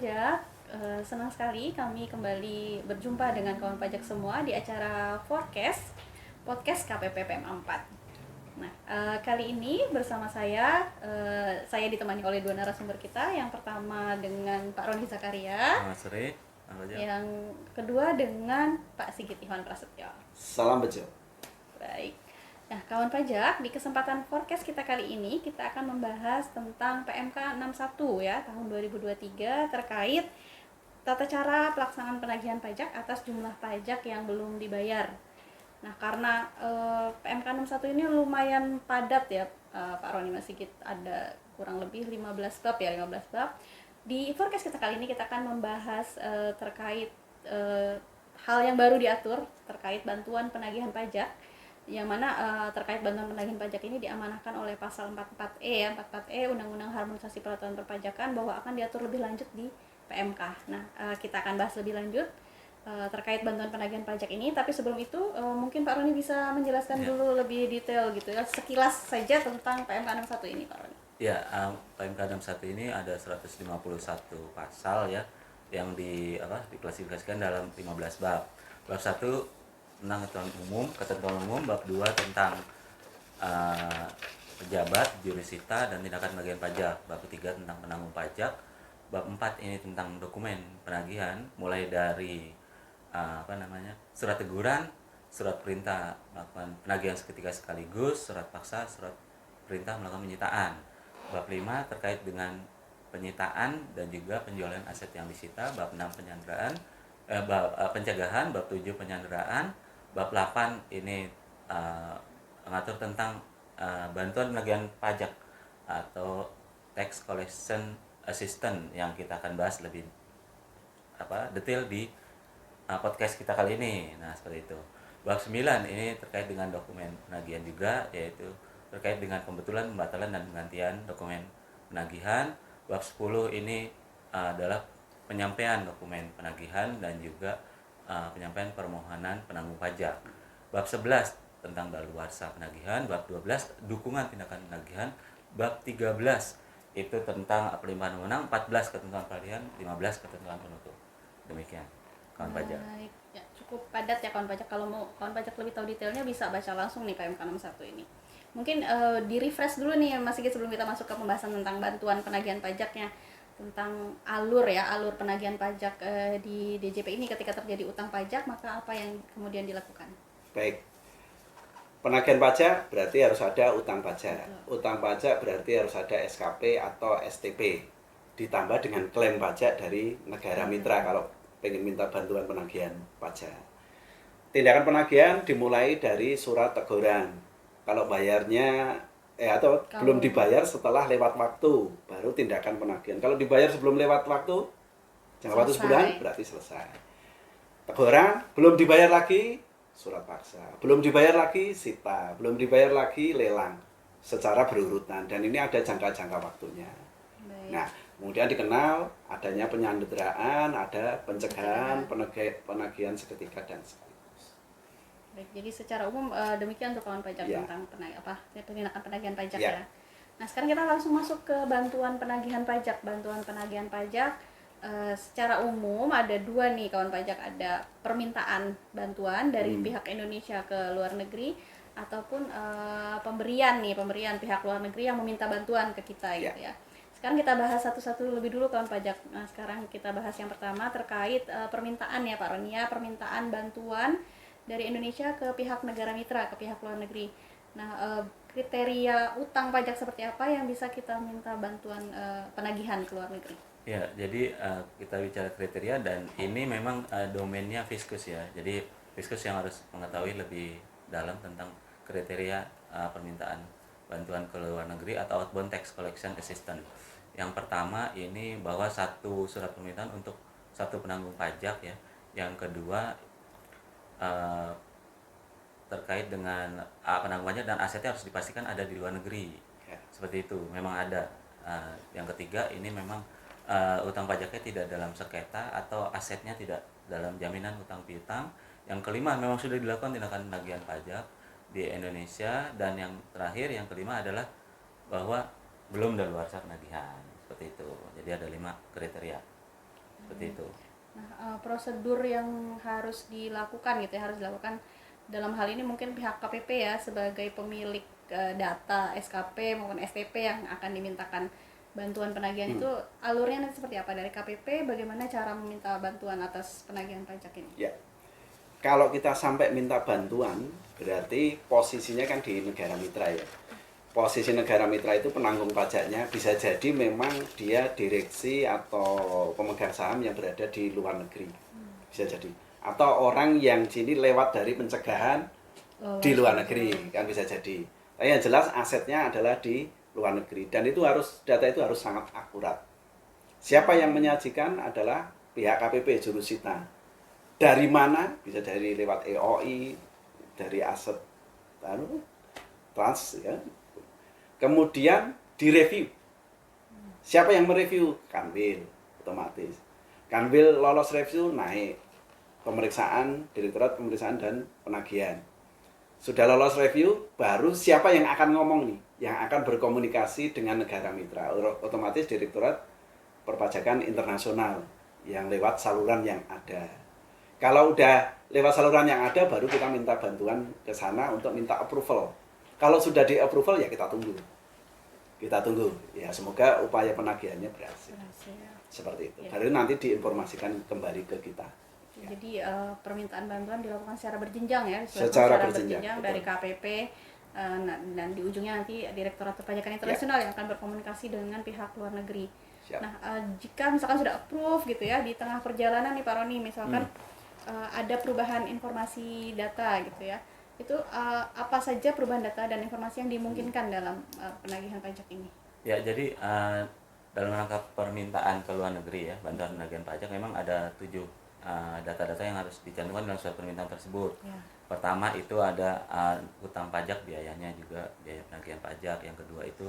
pajak. Senang sekali kami kembali berjumpa dengan kawan pajak semua di acara Forecast Podcast KPP PM 4. Nah, kali ini bersama saya ditemani oleh dua narasumber kita. Yang pertama dengan Pak Roni Zakaria. Selamat sore. Yang kedua dengan Pak Sigit Iwan Prasetyo. Salam bejo. Baik. Nah, kawan pajak, di kesempatan forecast kita kali ini kita akan membahas tentang PMK 61 ya, tahun 2023 terkait tata cara pelaksanaan penagihan pajak atas jumlah pajak yang belum dibayar. Nah, karena PMK 61 ini lumayan padat ya, Pak Roni Mas Sigit, ada kurang lebih 15 bab ya, 15 bab. Di forecast kita kali ini kita akan membahas terkait hal yang baru diatur terkait bantuan penagihan pajak, yang mana terkait bantuan penagihan pajak ini diamanahkan oleh pasal 44E ya, 44E Undang-Undang Harmonisasi Peraturan Perpajakan bahwa akan diatur lebih lanjut di PMK. Nah, kita akan bahas lebih lanjut terkait bantuan penagihan pajak ini, tapi sebelum itu mungkin Pak Roni bisa menjelaskan dulu lebih detail gitu ya, sekilas saja tentang PMK 61 ini, Pak Roni. Ya, PMK 61 ini ada 151 pasal ya yang diklasifikasikan dalam 15 bab. Bab 1 tentang ketentuan umum, bab 2 tentang pejabat, jurusita dan tindakan penagihan pajak, bab 3 tentang penanggung pajak, bab 4 ini tentang dokumen penagihan mulai dari surat teguran, surat perintah melakukan penagihan seketika sekaligus, surat paksa, surat perintah melakukan penyitaan. Bab 5 terkait dengan penyitaan dan juga penjualan aset yang disita, bab 6 pencegahan, bab 7 penyanderaan, bab 8 ini mengatur tentang bantuan penagihan pajak atau tax collection assistant yang kita akan bahas lebih detail di podcast kita kali ini. Nah, seperti itu. Bab 9 ini terkait dengan dokumen penagihan juga, yaitu terkait dengan pembetulan, pembatalan dan penggantian dokumen penagihan. Bab 10 ini adalah penyampaian dokumen penagihan dan juga penyampaian permohonan penanggung pajak. Bab 11 tentang daluarsa penagihan, bab 12 dukungan tindakan penagihan, bab 13 itu tentang pelimpahan wewenang, 14 ketentuan peralihan, 15 ketentuan penutup. Demikian kawan pajak. Baik, ya, cukup padat ya kawan pajak. Kalau mau kawan pajak lebih tahu detailnya bisa baca langsung nih PMK 61 ini. Mungkin di refresh dulu nih Mas Sigit sebelum kita masuk ke pembahasan tentang bantuan penagihan pajaknya, tentang alur penagihan pajak di DJP ini ketika terjadi utang pajak, maka apa yang kemudian dilakukan? Baik. Penagihan pajak berarti harus ada utang pajak. Utang pajak berarti harus ada SKP atau STP. Ditambah dengan klaim pajak dari negara mitra kalau pengen minta bantuan penagihan pajak. Tindakan penagihan dimulai dari surat teguran. Kalau bayarnya belum dibayar setelah lewat waktu, baru tindakan penagihan. Kalau dibayar sebelum lewat waktu, jangka waktu sebulan, berarti selesai. Teguran, belum dibayar lagi, surat paksa. Belum dibayar lagi, sita. Belum dibayar lagi, lelang. Secara berurutan. Dan ini ada jangka-jangka waktunya. Baik. Nah, kemudian dikenal adanya penyanderaan, ada pencegahan, penagihan seketika dan sekaligus. Baik, jadi secara umum demikian untuk kawan pajak tentang penindakan penagihan pajak ya. Nah, sekarang kita langsung masuk ke bantuan penagihan pajak. Bantuan penagihan pajak secara umum ada dua nih kawan pajak, ada permintaan bantuan dari pihak Indonesia ke luar negeri ataupun pemberian pihak luar negeri yang meminta bantuan ke kita gitu ya. Sekarang kita bahas satu-satu lebih dulu kawan pajak. Nah, sekarang kita bahas yang pertama terkait permintaan ya Pak Roni ya, permintaan bantuan dari Indonesia ke pihak negara mitra, ke pihak luar negeri. Nah, kriteria utang pajak seperti apa yang bisa kita minta bantuan penagihan ke luar negeri? Ya, jadi kita bicara kriteria dan ini memang domainnya Fiskus ya. Jadi Fiskus yang harus mengetahui lebih dalam tentang kriteria permintaan bantuan ke luar negeri atau outbound tax collection assistant. Yang pertama ini bahwa satu surat permintaan untuk satu penanggung pajak ya. Yang kedua terkait dengan penanggung pajak dan asetnya harus dipastikan ada di luar negeri. Seperti itu, memang ada. Yang ketiga ini memang utang pajaknya tidak dalam sengketa atau asetnya tidak dalam jaminan utang piutang. Yang kelima memang sudah dilakukan tindakan penagihan pajak di Indonesia. Dan yang terakhir, yang kelima adalah bahwa belum daluarsa penagihan. Seperti itu. Jadi ada 5 kriteria. seperti itu. Nah, prosedur yang harus dilakukan gitu ya, harus dilakukan dalam hal ini mungkin pihak KPP ya sebagai pemilik data SKP maupun STP yang akan dimintakan bantuan penagihan itu alurnya nanti seperti apa dari KPP, bagaimana cara meminta bantuan atas penagihan pajak ini? Ya, kalau kita sampai minta bantuan, berarti posisinya kan di negara mitra ya. Posisi negara mitra itu penanggung pajaknya bisa jadi memang dia direksi atau pemegang saham yang berada di luar negeri. Bisa jadi. Atau orang yang sini lewat dari pencegahan di luar negeri, kan bisa jadi. Tapi yang jelas asetnya adalah di luar negeri. Dan itu data itu harus sangat akurat. Siapa yang menyajikan adalah pihak KPP jurusita. Dari mana? Bisa dari lewat EOI, dari aset trans ya. Kemudian direview. Siapa yang mereview? Kanwil otomatis. Kanwil lolos review, naik pemeriksaan, Direktorat Pemeriksaan dan Penagihan. Sudah lolos review, baru siapa yang akan ngomong nih? Yang akan berkomunikasi dengan negara mitra. Otomatis Direktorat Perpajakan Internasional yang lewat saluran yang ada. Kalau udah lewat saluran yang ada, baru kita minta bantuan ke sana untuk minta approval. Kalau sudah di approval ya kita tunggu. Kita tunggu. Ya semoga upaya penagihannya berhasil. Seperti itu. Baru nanti diinformasikan kembali ke kita. Jadi permintaan bantuan dilakukan secara berjenjang ya, secara berjenjang dari KPP dan di ujungnya nanti Direktorat Perpajakan Internasional yang akan berkomunikasi dengan pihak luar negeri. Siap. Nah, jika misalkan sudah approve gitu ya, di tengah perjalanan nih Pak Roni, misalkan ada perubahan informasi data gitu ya, itu apa saja perubahan data dan informasi yang dimungkinkan dalam penagihan pajak ini? Ya, jadi dalam rangka permintaan ke luar negeri ya, bantuan penagihan pajak memang ada 7 data-data yang harus dicantumkan dalam surat permintaan tersebut. Ya. Pertama itu ada hutang pajak, biayanya juga biaya penagihan pajak. Yang kedua itu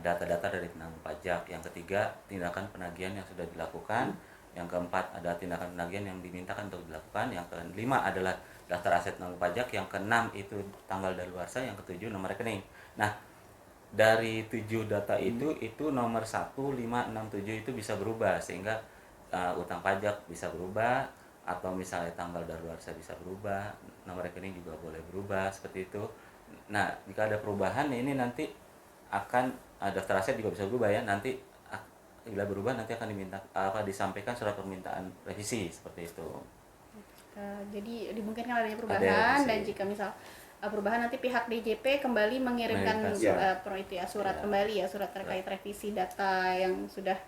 data-data dari penanggung pajak. Yang ketiga tindakan penagihan yang sudah dilakukan. Yang keempat ada tindakan penagihan yang dimintakan untuk dilakukan. Yang kelima adalah daftar aset penanggung pajak. Yang keenam itu tanggal daluarsa. Yang ketujuh nomor rekening. Nah, dari 7 data itu nomor 1, 5, 6, 7 itu bisa berubah, sehingga utang pajak bisa berubah, atau misalnya tanggal daluarsa bisa berubah, nomor rekening juga boleh berubah seperti itu. Nah, jika ada perubahan ini nanti akan daftar aset juga bisa berubah ya. Nanti bila berubah nanti akan disampaikan surat permintaan revisi seperti itu. Jadi dimungkinkan adanya perubahan, dan jika misal perubahan nanti pihak DJP kembali mengirimkan surat kembali ya, surat terkait revisi data yang sudah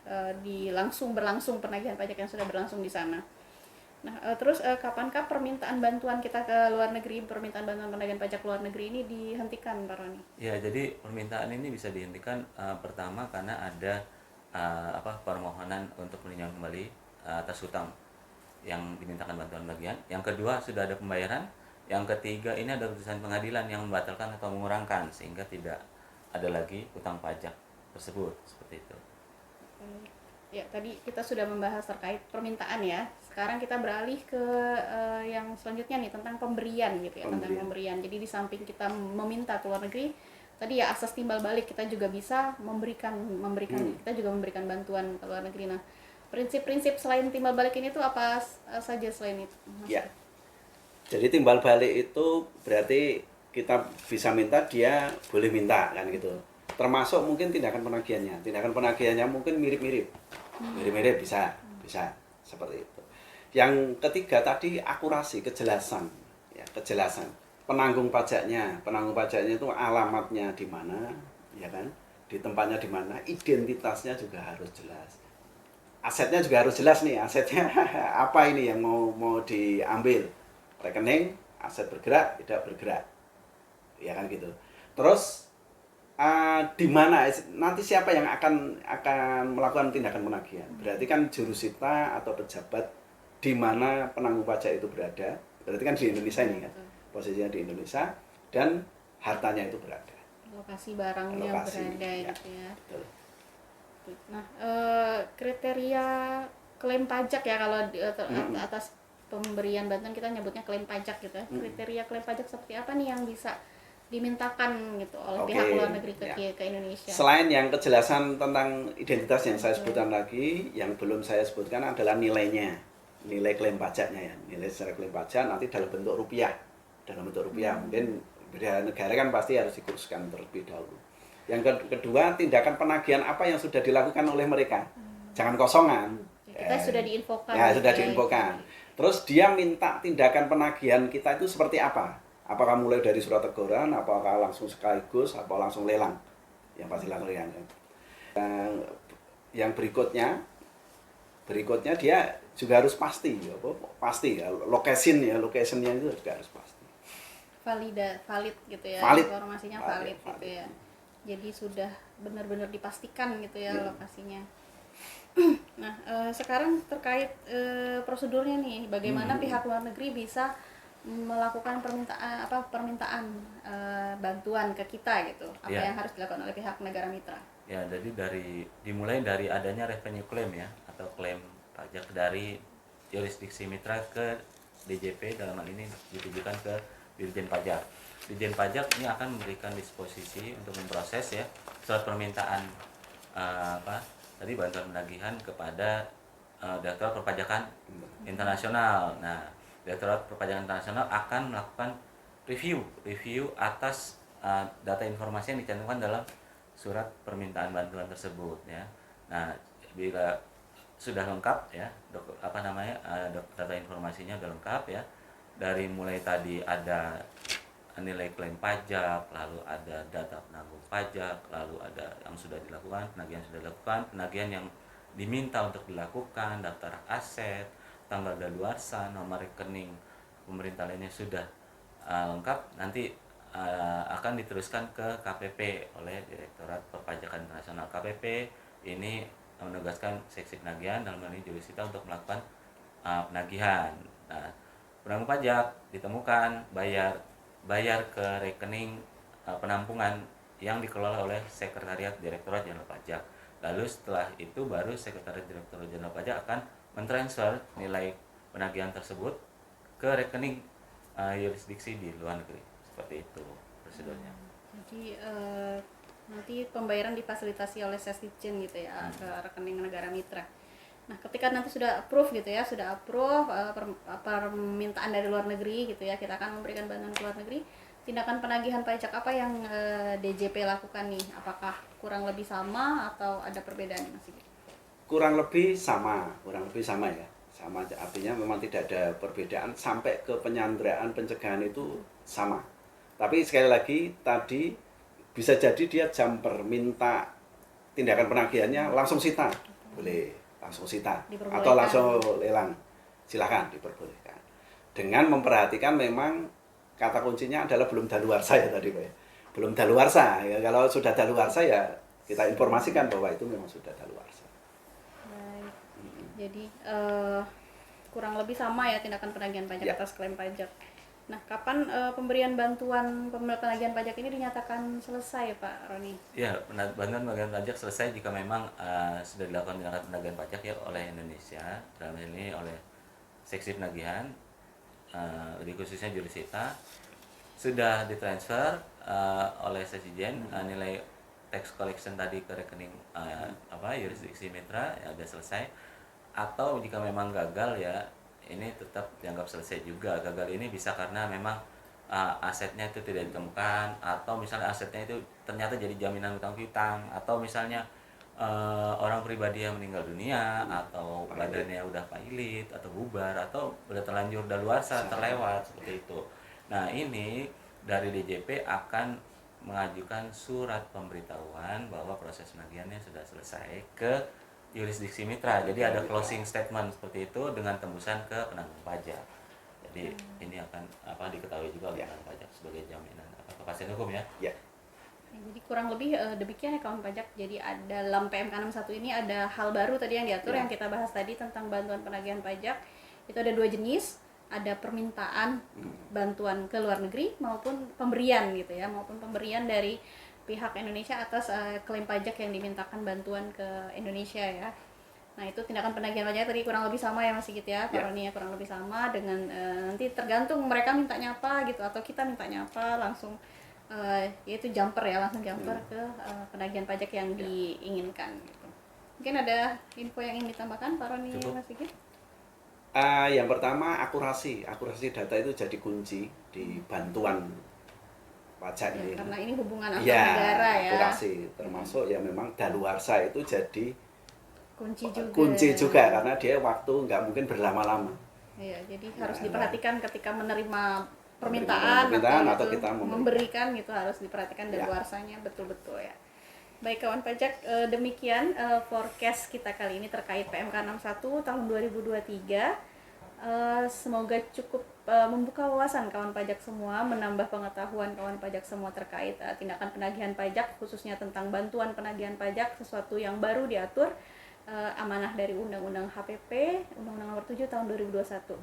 berlangsung penagihan pajak yang sudah berlangsung di sana. Nah, terus kapankah permintaan bantuan kita ke luar negeri, permintaan bantuan penagihan pajak luar negeri ini dihentikan, Pak Roni? Ya, jadi permintaan ini bisa dihentikan pertama karena ada permohonan untuk peninjauan kembali atas hutang yang dimintakan bantuan penagihan. Yang kedua sudah ada pembayaran. Yang ketiga ini ada putusan pengadilan yang membatalkan atau mengurangkan sehingga tidak ada lagi utang pajak tersebut, seperti itu. Ya, tadi kita sudah membahas terkait permintaan ya. Sekarang kita beralih ke yang selanjutnya nih, tentang pemberian gitu ya, tentang pemberian. Jadi di samping kita meminta ke luar negeri, tadi ya asas timbal balik kita juga bisa memberikan kita juga memberikan bantuan ke luar negeri. Nah, prinsip-prinsip selain timbal balik ini tuh apa saja selain itu? Ya. Jadi timbal balik itu berarti kita bisa minta, dia boleh minta kan gitu. Termasuk mungkin tindakan penagihannya. Tindakan penagihannya mungkin mirip-mirip. Mirip-mirip bisa seperti itu. Yang ketiga tadi akurasi, kejelasan, ya, kejelasan. Penanggung pajaknya itu alamatnya di mana, ya kan? Di tempatnya di mana, identitasnya juga harus jelas. Asetnya juga harus jelas nih, asetnya apa ini yang mau diambil. Rekening, aset bergerak, tidak bergerak, ya kan gitu. Terus di mana nanti siapa yang akan melakukan tindakan penagihan? Berarti kan jurusita atau pejabat di mana penanggung pajak itu berada. Berarti kan di Indonesia ini kan, posisinya di Indonesia dan hartanya itu berada. Lokasi barangnya berada ya, gitu ya. Betul. Nah, kriteria klaim pajak ya kalau atas pemberian bantuan kita nyebutnya klaim pajak gitu ya. Kriteria klaim pajak seperti apa nih yang bisa dimintakan gitu oleh Oke, pihak luar negeri ya. ke Indonesia. Selain yang kejelasan tentang identitas yang saya sebutkan lagi, yang belum saya sebutkan adalah nilainya, nilai klaim pajaknya ya, nilai secara klaim pajak nanti dalam bentuk rupiah, mungkin beda negara kan pasti harus dikurskan terlebih dahulu. Yang kedua, tindakan penagihan apa yang sudah dilakukan oleh mereka, jangan kosongan. Kita sudah diinfokan. Ya, gitu sudah ya, diinfokan. Terus dia minta tindakan penagihan kita itu seperti apa? Apakah mulai dari surat teguran, apakah langsung sekaligus, apa langsung lelang? Yang pasti langsung lelang. Yang berikutnya dia juga harus pasti, pasti ya, locationnya itu juga harus pasti. Valid gitu ya, Valid. informasinya valid gitu ya. Jadi sudah benar-benar dipastikan gitu ya lokasinya. Nah, sekarang terkait prosedurnya nih, bagaimana pihak luar negeri bisa melakukan permintaan bantuan ke kita gitu, apa Ya. yang harus dilakukan oleh pihak negara mitra? Ya, jadi dimulai dari adanya revenue claim ya, atau klaim pajak dari jurisdiksi mitra ke DJP, dalam hal ini ditujukan ke Dirjen Pajak. Dirjen Pajak ini akan memberikan disposisi untuk memproses ya surat permintaan tadi bantuan penagihan kepada Direktorat Perpajakan Internasional. Nah, Direktorat Perpajakan Internasional akan melakukan review atas data informasi yang dicantumkan dalam surat permintaan bantuan tersebut ya. Nah, bila sudah lengkap ya, data informasinya sudah lengkap ya. Dari mulai tadi ada nilai klaim pajak, lalu ada data penanggung pajak, lalu ada yang sudah dilakukan, penagihan yang diminta untuk dilakukan, daftar aset, tanggal daluarsa, nomor rekening pemerintah lainnya sudah lengkap, nanti akan diteruskan ke KPP oleh Direktorat Perpajakan Internasional. KPP ini menugaskan seksi penagihan, dalam hal ini jurusita, untuk melakukan penagihan. Nah, penanggung pajak ditemukan, bayar ke rekening penampungan yang dikelola oleh Sekretariat Direktorat Jenderal Pajak. Lalu setelah itu baru Sekretariat Direktorat Jenderal Pajak akan mentransfer nilai penagihan tersebut ke rekening yurisdiksi di luar negeri. Seperti itu prosedurnya. Jadi nanti pembayaran difasilitasi oleh Sesditjen gitu ya ke rekening negara mitra. Nah, ketika nanti sudah approve gitu ya, permintaan dari luar negeri gitu ya, kita akan memberikan bantuan ke luar negeri. Tindakan penagihan pajak apa yang DJP lakukan nih? Apakah kurang lebih sama atau ada perbedaan Mas Sigit? Kurang lebih sama ya. Sama, artinya memang tidak ada perbedaan sampai ke penyanderaan, pencegahan itu sama. Tapi sekali lagi tadi bisa jadi dia jumper, minta tindakan penagihannya langsung sita, boleh langsung sita, atau langsung lelang, silakan, diperbolehkan. Dengan memperhatikan memang kata kuncinya adalah belum daluarsa ya tadi Pak ya. Belum daluarsa ya, kalau sudah daluarsa ya kita informasikan bahwa itu memang sudah daluarsa. Baik. Jadi kurang lebih sama ya tindakan penagihan pajak atas klaim pajak. Nah, kapan pemberian bantuan penagihan pajak ini dinyatakan selesai, Pak Roni? Ya, bantuan penagihan pajak selesai jika memang sudah dilakukan tindakan penagihan pajak ya oleh Indonesia, dalam ini oleh seksi penagihan, lebih khususnya jurusita, sudah ditransfer oleh Sesditjen nilai tax collection tadi ke rekening yurisdiksi mitra ya sudah selesai. Atau jika memang gagal ya ini tetap dianggap selesai juga. Gagal ini bisa karena memang asetnya itu tidak ditemukan, atau misalnya asetnya itu ternyata jadi jaminan utang piutang, atau misalnya orang pribadi yang meninggal dunia, atau badannya udah pailit atau bubar, atau udah terlanjur daluarsa, terlewat seperti itu. Nah, ini dari DJP akan mengajukan surat pemberitahuan bahwa proses penagihannya sudah selesai ke yurisdiksi mitra. Jadi ada closing statement seperti itu dengan tembusan ke penanggung pajak. Jadi ini akan diketahui juga oleh penanggung pajak sebagai jaminan kepastian hukum ya. Ya. Jadi kurang lebih demikian ya kawan pajak. Jadi dalam PMK 61 ini ada hal baru tadi yang diatur yang kita bahas tadi tentang bantuan penagihan pajak. Itu ada 2 jenis, ada permintaan bantuan ke luar negeri maupun pemberian gitu ya, maupun pemberian dari pihak Indonesia atas klaim pajak yang dimintakan bantuan ke Indonesia ya. Nah, itu tindakan penagihan pajak tadi kurang lebih sama ya Mas Sigit ya, Pak Roni ya, kurang lebih sama dengan nanti tergantung mereka mintanya apa gitu atau kita mintanya apa, langsung yaitu jumper ya, langsung jumper ke penagihan pajak yang diinginkan gitu. Mungkin ada info yang ingin ditambahkan Pak Roni, Cukup. Mas Sigit? Yang pertama akurasi data itu jadi kunci di bantuan pajak Ya, ini. karena ini hubungan antar Ya, negara ya. akurasi termasuk ya memang daluarsa itu jadi Kunci juga. karena dia waktu nggak mungkin berlama-lama. Iya, jadi Ya, harus diperhatikan ketika menerima permintaan atau gitu, kita memberikan gitu, harus diperhatikan Ya. daluarsanya betul-betul ya. Baik kawan pajak, demikian forecast kita kali ini terkait PMK 61 tahun 2023. Semoga cukup membuka wawasan kawan pajak semua, menambah pengetahuan kawan pajak semua terkait tindakan penagihan pajak, khususnya tentang bantuan penagihan pajak, sesuatu yang baru diatur, amanah dari Undang-Undang HPP, Undang-Undang Nomor 7 tahun 2021.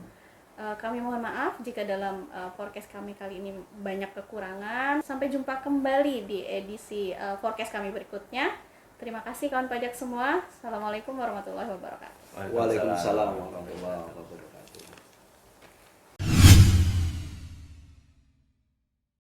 Kami mohon maaf jika dalam forecast kami kali ini banyak kekurangan. Sampai jumpa kembali di edisi forecast kami berikutnya. Terima kasih kawan pajak semua. Assalamualaikum warahmatullahi wabarakatuh. Waalaikumsalam warahmatullahi wabarakatuh.